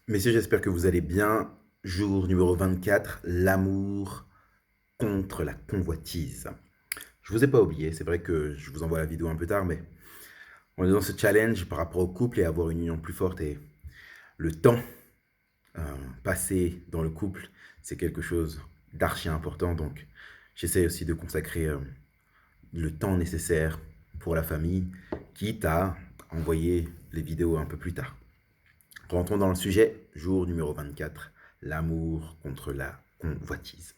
Messieurs, j'espère que vous allez bien. Jour numéro 24, l'amour contre la convoitise. Je vous ai pas oublié, c'est vrai que je vous envoie la vidéo un peu tard, mais on est dans ce challenge par rapport au couple et avoir une union plus forte. Et le temps euh, passé dans le couple, c'est quelque chose d'archi important. Donc, j'essaie aussi de consacrer le temps nécessaire pour la famille, quitte à envoyer les vidéos un peu plus tard. Rentrons dans le sujet, jour numéro 24, l'amour contre la convoitise.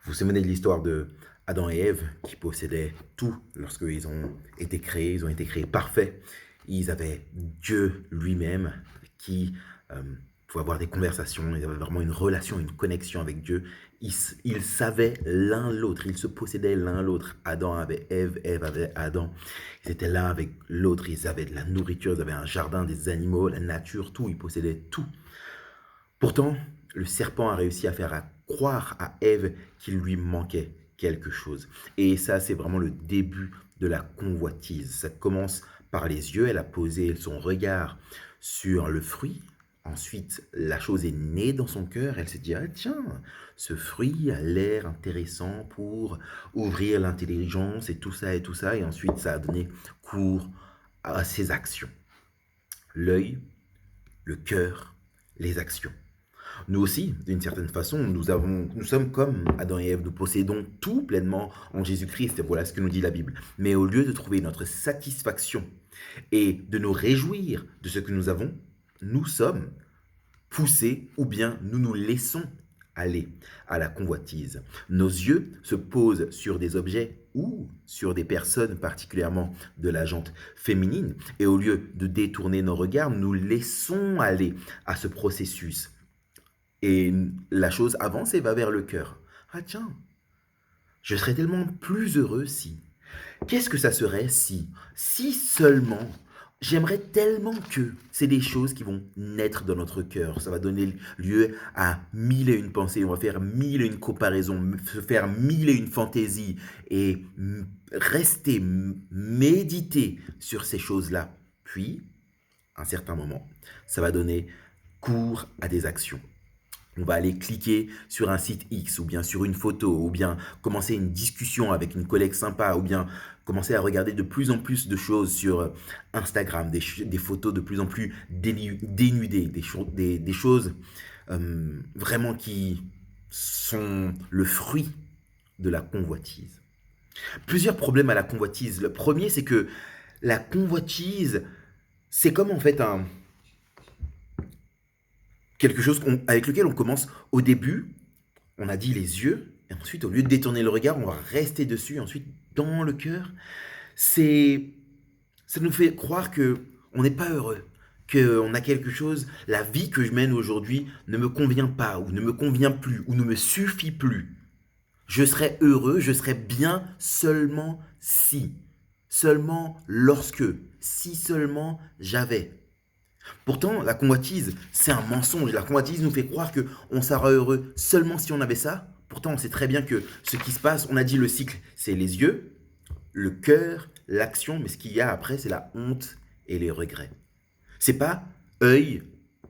Vous vous souvenez de l'histoire de Adam et Ève qui possédaient tout lorsqu'ils ont été créés, ils ont été créés parfaits. Ils avaient Dieu lui-même qui pouvait avoir des conversations, ils avaient vraiment une relation, une connexion avec Dieu. Ils savaient l'un l'autre, ils se possédaient l'un l'autre. Adam avait Ève, Ève avait Adam. Ils étaient l'un avec l'autre, ils avaient de la nourriture, ils avaient un jardin, des animaux, la nature, tout, ils possédaient tout. Pourtant, le serpent a réussi à faire croire à Ève qu'il lui manquait quelque chose. Et ça, c'est vraiment le début de la convoitise. Ça commence par les yeux. Elle a posé son regard sur le fruit. Ensuite, la chose est née dans son cœur. Elle s'est dit, ah tiens, ce fruit a l'air intéressant pour ouvrir l'intelligence et tout ça et tout ça. Et ensuite, ça a donné cours à ses actions. L'œil, le cœur, les actions. Nous aussi, d'une certaine façon, nous sommes comme Adam et Ève, nous possédons tout pleinement en Jésus-Christ, et voilà ce que nous dit la Bible. Mais au lieu de trouver notre satisfaction et de nous réjouir de ce que nous avons, nous sommes poussés ou bien nous nous laissons aller à la convoitise. Nos yeux se posent sur des objets ou sur des personnes, particulièrement de la jante féminine, et au lieu de détourner nos regards, nous laissons aller à ce processus et la chose avance et va vers le cœur. Ah tiens, je serais tellement plus heureux si. Qu'est-ce que ça serait si seulement, j'aimerais tellement que c'est des choses qui vont naître dans notre cœur. Ça va donner lieu à mille et une pensées. On va faire mille et une comparaisons, se faire mille et une fantaisies et rester, méditer sur ces choses-là. Puis, à un certain moment, ça va donner cours à des actions. On va aller cliquer sur un site X ou bien sur une photo ou bien commencer une discussion avec une collègue sympa ou bien commencer à regarder de plus en plus de choses sur Instagram, des photos de plus en plus dénudées, des choses vraiment qui sont le fruit de la convoitise. Plusieurs problèmes à la convoitise. Le premier, c'est que la convoitise, c'est comme en fait quelque chose avec lequel on commence au début, on a dit les yeux, et ensuite, au lieu de détourner le regard, on va rester dessus, et ensuite, dans le cœur, c'est, ça nous fait croire que on n'est pas heureux, qu'on a quelque chose, la vie que je mène aujourd'hui ne me convient pas, ou ne me convient plus, ou ne me suffit plus. Je serais heureux, je serais bien seulement si, seulement lorsque, si seulement j'avais. Pourtant, la convoitise, c'est un mensonge. La convoitise nous fait croire que on sera heureux seulement si on avait ça. Pourtant, on sait très bien que ce qui se passe, on a dit le cycle, c'est les yeux, le cœur, l'action, mais ce qu'il y a après, c'est la honte et les regrets. C'est pas œil,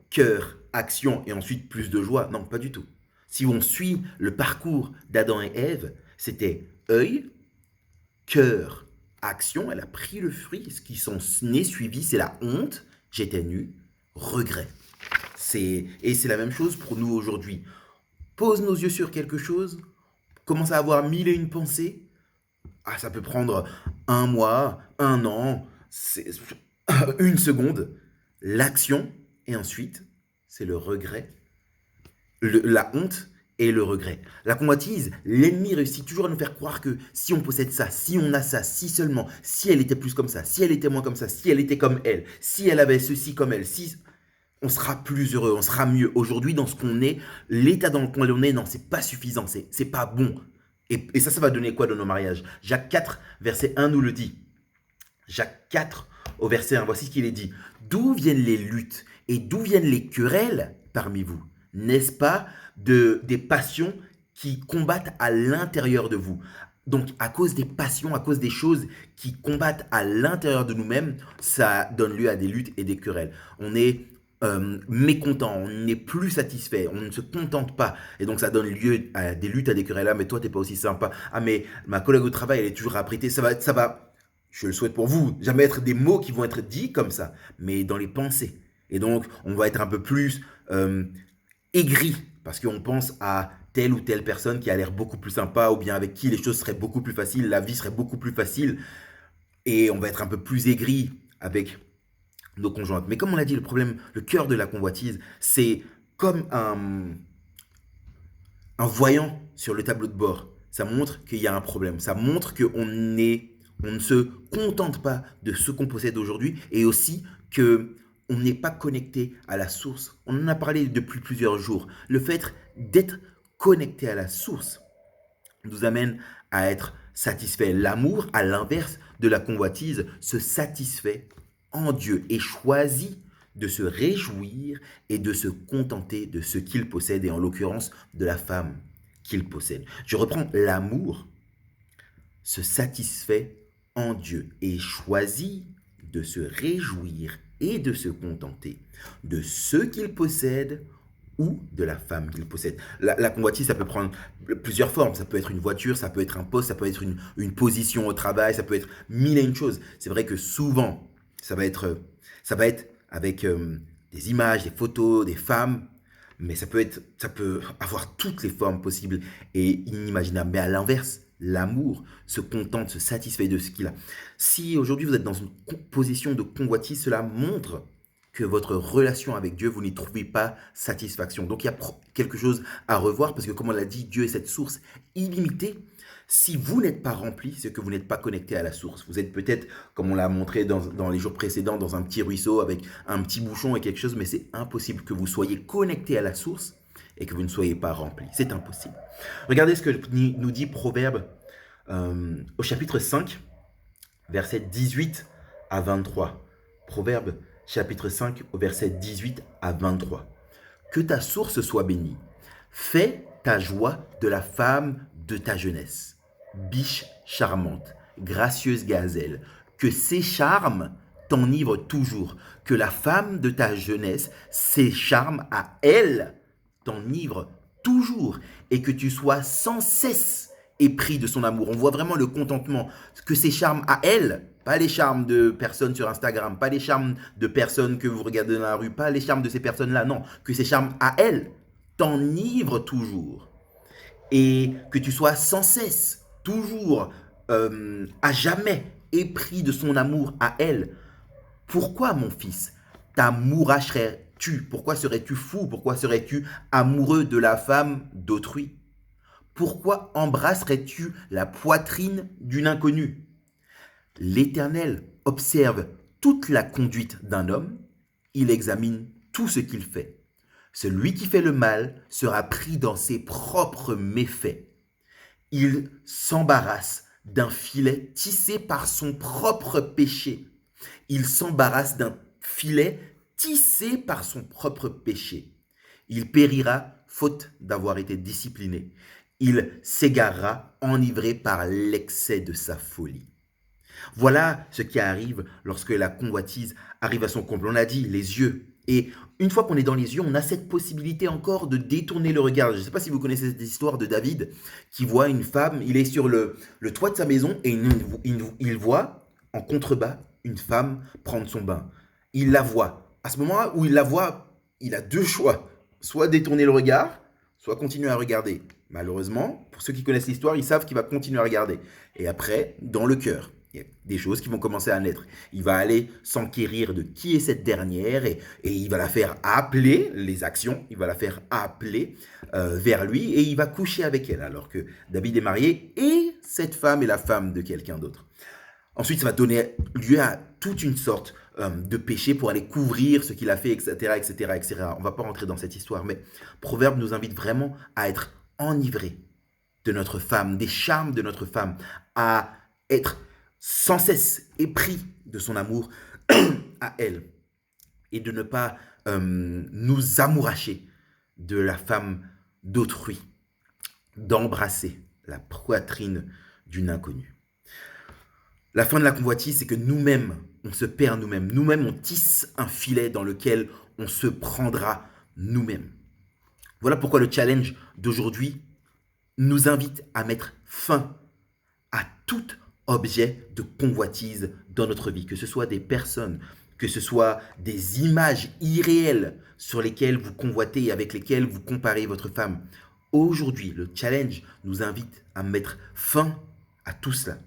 cœur, action et ensuite plus de joie. Non, pas du tout. Si on suit le parcours d'Adam et Ève, c'était œil, cœur, action, elle a pris le fruit. Ce qui s'en est suivi, c'est la honte, j'étais nu, regret. Et c'est la même chose pour nous aujourd'hui. Pose nos yeux sur quelque chose, commence à avoir mille et une pensées. Ah, ça peut prendre un mois, un an, une seconde. L'action, et ensuite, c'est le regret, la honte et le regret. La convoitise, l'ennemi réussit toujours à nous faire croire que si on possède ça, si on a ça, si seulement, si elle était plus comme ça, si elle était moins comme ça, si elle était comme elle, si elle avait ceci comme elle, si on sera plus heureux, on sera mieux. Aujourd'hui, dans ce qu'on est, l'état dans lequel on est, non, c'est pas suffisant, c'est pas bon. Et ça va donner quoi dans nos mariages? Jacques 4, verset 1 nous le dit. Jacques 4, au verset 1, voici ce qu'il est dit. D'où viennent les luttes et d'où viennent les querelles parmi vous? N'est-ce pas des passions qui combattent à l'intérieur de vous? Donc, à cause des passions, à cause des choses qui combattent à l'intérieur de nous-mêmes, ça donne lieu à des luttes et des querelles. On est mécontent, on n'est plus satisfait, on ne se contente pas. Et donc ça donne lieu à des luttes, à des querelles. Ah, mais toi, t'es pas aussi sympa. Ah, mais ma collègue au travail, elle est toujours apprêtée. Ça va, je le souhaite pour vous, jamais être des mots qui vont être dits comme ça, mais dans les pensées. Et donc, on va être un peu plus aigri parce qu'on pense à telle ou telle personne qui a l'air beaucoup plus sympa ou bien avec qui les choses seraient beaucoup plus faciles, la vie serait beaucoup plus facile et on va être un peu plus aigri avec nos conjointes. Mais comme on l'a dit, le problème, le cœur de la convoitise, c'est comme un voyant sur le tableau de bord. Ça montre qu'il y a un problème. Ça montre on ne se contente pas de ce qu'on possède aujourd'hui et aussi que on n'est pas connecté à la source. On en a parlé depuis plusieurs jours. Le fait d'être connecté à la source nous amène à être satisfait. L'amour, à l'inverse de la convoitise, se satisfait en Dieu et choisit de se réjouir et de se contenter de ce qu'il possède, et en l'occurrence de la femme qu'il possède. Je reprends, l'amour se satisfait en Dieu et choisit de se réjouir et de se contenter de ce qu'il possède ou de la femme qu'il possède. La convoitise, ça peut prendre plusieurs formes. Ça peut être une voiture, ça peut être un poste, ça peut être une position au travail, ça peut être mille et une choses. C'est vrai que souvent, ça va être avec des images, des photos, des femmes, mais ça peut avoir toutes les formes possibles et inimaginables. Mais à l'inverse, l'amour se contente, se satisfait de ce qu'il a. Si aujourd'hui vous êtes dans une position de convoitise, cela montre que votre relation avec Dieu, vous n'y trouvez pas satisfaction. Donc il y a quelque chose à revoir parce que comme on l'a dit, Dieu est cette source illimitée. Si vous n'êtes pas rempli, c'est que vous n'êtes pas connecté à la source. Vous êtes peut-être, comme on l'a montré dans les jours précédents, dans un petit ruisseau avec un petit bouchon et quelque chose, mais c'est impossible que vous soyez connecté à la source et que vous ne soyez pas rempli. C'est impossible. Regardez ce que nous dit Proverbe au chapitre 5, versets 18 à 23. Proverbe chapitre 5 au verset 18 à 23. Que ta source soit bénie. Fais ta joie de la femme de ta jeunesse. Biche charmante, gracieuse gazelle, que ses charmes t'enivrent toujours. Que la femme de ta jeunesse, ses charmes à elle, t'enivrent toujours. Et que tu sois sans cesse épris de son amour. On voit vraiment le contentement. Que ses charmes à elle, pas les charmes de personnes sur Instagram, pas les charmes de personnes que vous regardez dans la rue, pas les charmes de ces personnes-là, non. Que ces charmes à elle t'enivrent toujours. Et que tu sois sans cesse, toujours, à jamais épris de son amour à elle. Pourquoi, mon fils, t'amouracherais-tu? Pourquoi serais-tu fou? Pourquoi serais-tu amoureux de la femme d'autrui? Pourquoi embrasserais-tu la poitrine d'une inconnue? L'Éternel observe toute la conduite d'un homme, il examine tout ce qu'il fait. Celui qui fait le mal sera pris dans ses propres méfaits. Il s'embarrasse d'un filet tissé par son propre péché. Il s'embarrasse d'un filet tissé par son propre péché. Il périra faute d'avoir été discipliné. Il s'égarera enivré par l'excès de sa folie. Voilà ce qui arrive lorsque la convoitise arrive à son comble. On l'a dit, les yeux. Et une fois qu'on est dans les yeux, on a cette possibilité encore de détourner le regard. Je ne sais pas si vous connaissez cette histoire de David qui voit une femme, il est sur le toit de sa maison et il voit en contrebas une femme prendre son bain. Il la voit. À ce moment où il la voit, il a deux choix. Soit détourner le regard, soit continuer à regarder. Malheureusement, pour ceux qui connaissent l'histoire, ils savent qu'il va continuer à regarder. Et après, dans le cœur, il y a des choses qui vont commencer à naître. Il va aller s'enquérir de qui est cette dernière et il va la faire appeler, les actions, il va la faire appeler vers lui et il va coucher avec elle alors que David est marié et cette femme est la femme de quelqu'un d'autre. Ensuite, ça va donner lieu à toute une sorte de péché pour aller couvrir ce qu'il a fait, etc., etc., etc. On ne va pas rentrer dans cette histoire, mais Proverbe nous invite vraiment à être enivrés de notre femme, des charmes de notre femme, à être sans cesse épris de son amour à elle et de ne pas nous amouracher de la femme d'autrui, d'embrasser la poitrine d'une inconnue. La fin de la convoitise, c'est que nous-mêmes, on se perd nous-mêmes. Nous-mêmes, on tisse un filet dans lequel on se prendra nous-mêmes. Voilà pourquoi le challenge d'aujourd'hui nous invite à mettre fin à tout objet de convoitise dans notre vie, que ce soit des personnes, que ce soit des images irréelles sur lesquelles vous convoitez et avec lesquelles vous comparez votre femme. Aujourd'hui, le challenge nous invite à mettre fin à tout cela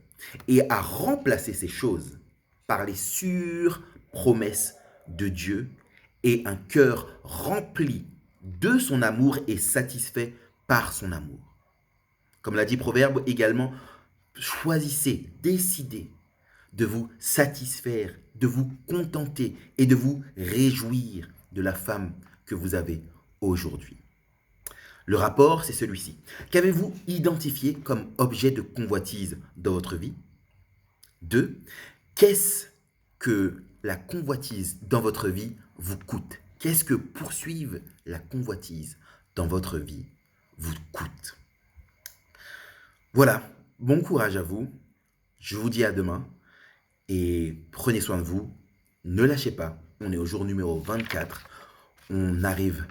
et à remplacer ces choses par les sûres promesses de Dieu et un cœur rempli de son amour et satisfait par son amour. Comme l'a dit Proverbe également, choisissez, décidez de vous satisfaire, de vous contenter et de vous réjouir de la femme que vous avez aujourd'hui. Le rapport, c'est celui-ci. Qu'avez-vous identifié comme objet de convoitise dans votre vie? 2. Qu'est-ce que la convoitise dans votre vie vous coûte? Qu'est-ce que poursuivre la convoitise dans votre vie vous coûte? Voilà, bon courage à vous. Je vous dis à demain et prenez soin de vous. Ne lâchez pas. On est au jour numéro 24. On arrive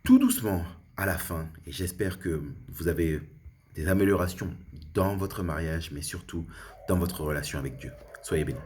tout doucement à la fin et j'espère que vous avez des améliorations dans votre mariage, mais surtout dans votre relation avec Dieu. Soyez bénis.